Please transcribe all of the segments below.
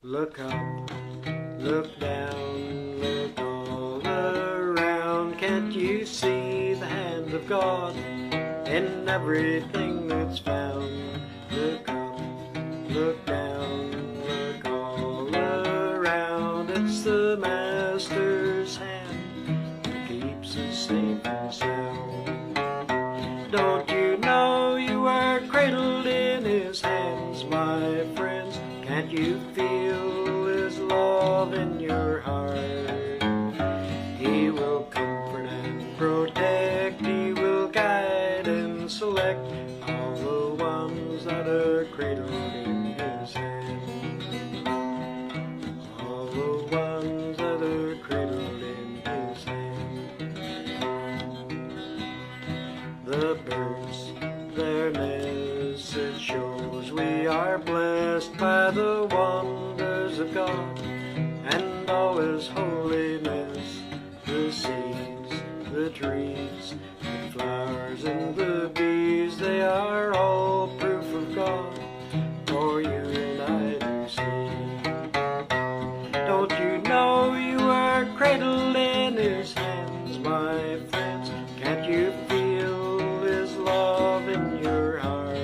Look up, look down, look all around. Can't you see the hand of God in everything that's found? Look up, look down, look all around. It's the Master's hand that keeps us safe and sound. Don't you know you are cradled in His hands, my friends? Can't you feel His love in your heart? He will comfort and protect, He will guide and select all the ones that are cradled in His hand. All the ones that are cradled in His hand. The birds, their message shows we are blessed by the wonders of God and all His holiness. The seeds, the trees, the flowers and the bees, they are all proof of God, for you and I to see. Don't you know you are cradled in His hands, my friends? Can't you feel His love in your heart?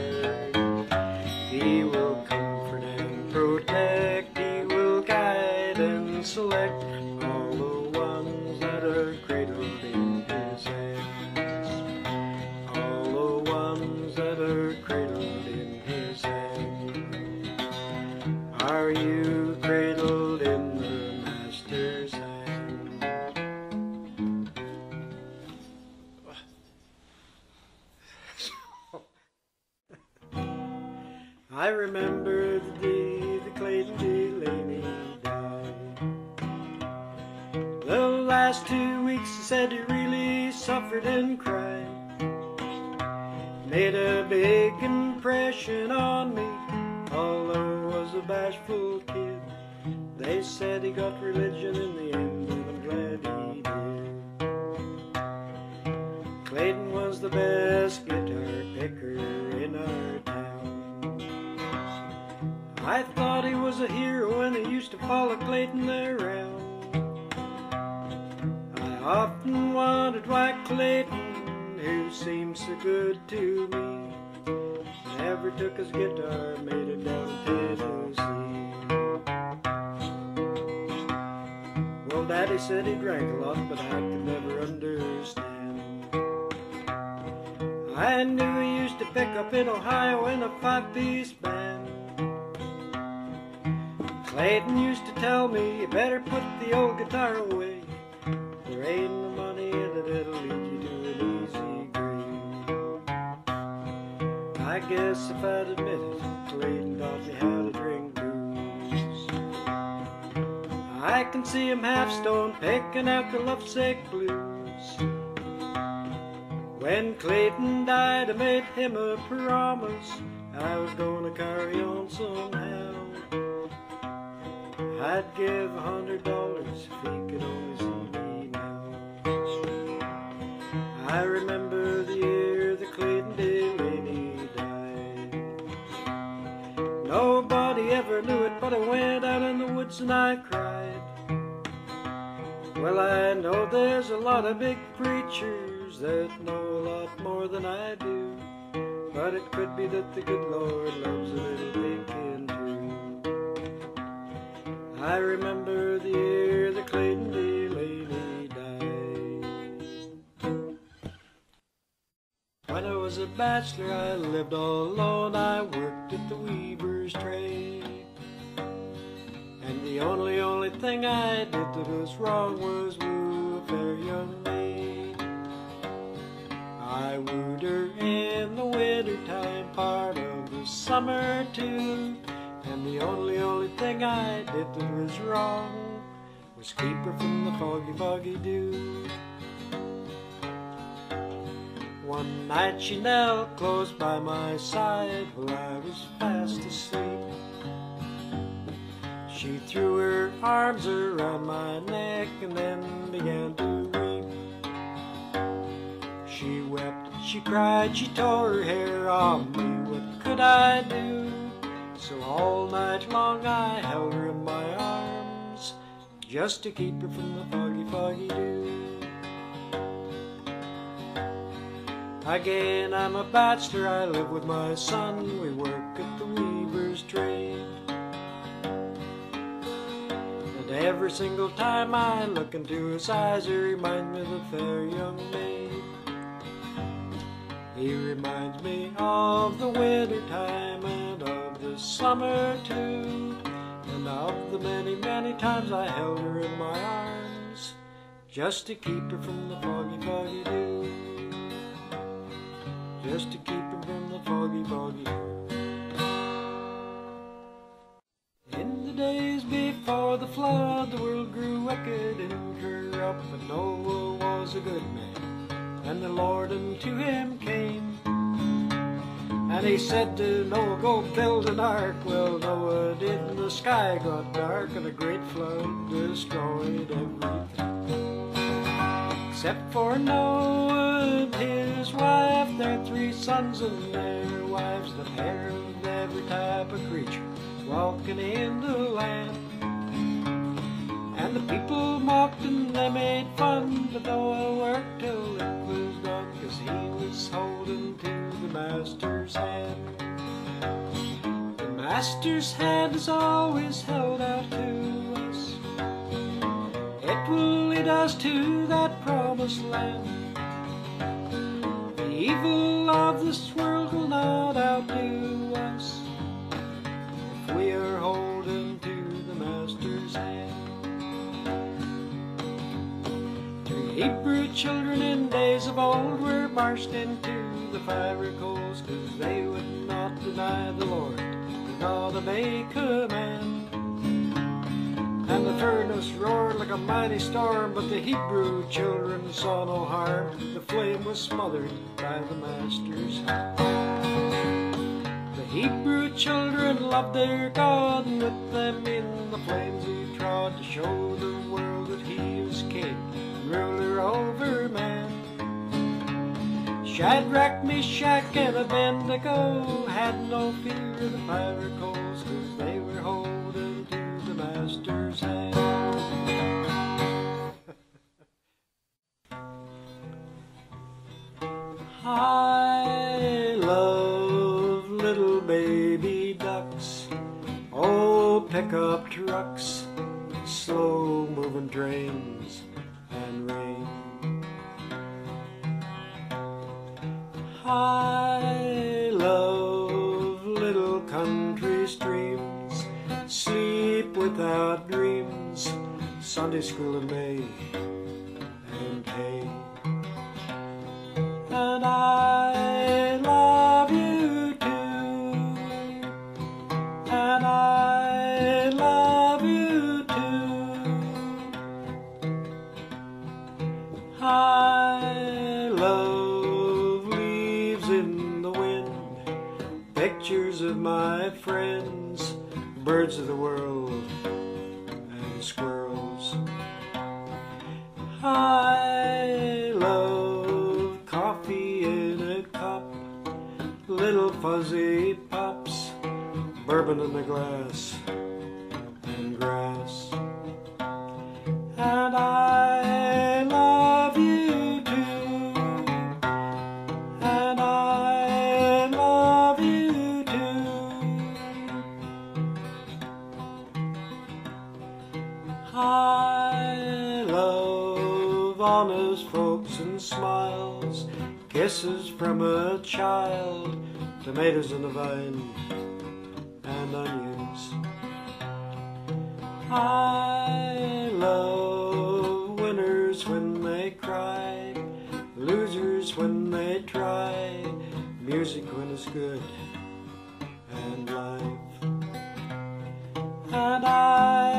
He will comfort and protect, He will guide and select all the ones that are cradled in His hands. All the ones that are cradled in His hands. Are you cradled in the Master's hand? I remember the day that Clayton Delaney died. The last 2 weeks he said he really suffered and cried. Made a big impression on me, although I was a bashful kid. They said he got religion in the end, and I'm glad he did. Clayton was the best guitar picker in our town. I thought he was a hero and I used to follow Clayton around. I often wondered why Clayton, who seemed so good to me, never took his guitar, made it down to Tennessee. Well, Daddy said he drank a lot, but I could never understand. I knew he used to pick up in Ohio in a 5-piece band. Clayton used to tell me, you better put the old guitar away. There ain't no money in it, it'll lead you to an easy grave. I guess if I'd admit it, Clayton taught me how to drink booze. I can see him half stoned, picking out the lovesick blues. When Clayton died, I made him a promise I was gonna carry on somehow. I'd give $100 if he could only see me now. I remember the year that Clayton Delaney died. Nobody ever knew it, but I went out in the woods and I cried. Well, I know there's a lot of big preachers that know a lot more than I do, but it could be that the good Lord loves a little thinking too. I remember the year that Clayton Delaney died. When I was a bachelor, I lived all alone. I worked at the weaver's trade, and the only thing I did that was wrong was woo a fair young maid. I wooed her in the winter time, part of the summer too. And the only thing I did that was wrong was keep her from the foggy, foggy dew. One night she knelt close by my side while I was fast asleep. She threw her arms around my neck and then began to weep. She wept, she cried, she tore her hair on me. What could I do? So all night long I held her in my just to keep her from the foggy, foggy dew. Again, I'm a bachelor, I live with my son, we work at the weaver's trade. And every single time I look into his eyes, he reminds me of a fair young maid. He reminds me of the winter time and of the summer too, and of the many, many times I held her in my arms just to keep her from the foggy, foggy dew. Just to keep her from the foggy, foggy dew. In the days before the flood, the world grew wicked and corrupt, but Noah was a good man, and the Lord unto him came. And he said to Noah, go build an ark. Well, Noah did, and the sky got dark, and a great flood destroyed everything. Except for Noah and his wife, their 3 sons and their wives, the pair of every type of creature walking in the land. And the people mocked and they made fun, but Noah worked till it was done, 'cause he was holding to the Master's hand. The Master's hand has always held out to us. It will lead us to that promised land. The evil of this world will not outdo us if we are holding to the Master's hand. 3 Hebrew children in days of old were marched into the fiery coals, 'cause they would not deny the Lord, the God obey command. And the furnace roared like a mighty storm, but the Hebrew children saw no harm. The flame was smothered by the Master's hand. The Hebrew children loved their God, and with them in the flames he trod, to show the world that he was king, ruler over man. Shadrach, Meshach, and Abednego had no fear of the fiery coals, 'cause they were holding to the Master's hand. I love little baby ducks, old pickup trucks, slow-moving trains, and rain. I love little country streams, sleep without dreams, Sunday school in May, and hay. And I love you too, and I love you too. I love leaves in the wind, pictures of my friends, birds of the world, and squirrels. I love coffee in a cup, little fuzzy pups, bourbon in the glass, and grass. And I love you too, and I love you too. I love honest folks and smiles, kisses from a child, tomatoes in the vine, and onions. I love winners when they cry, losers when they try, music when it's good, and life. And I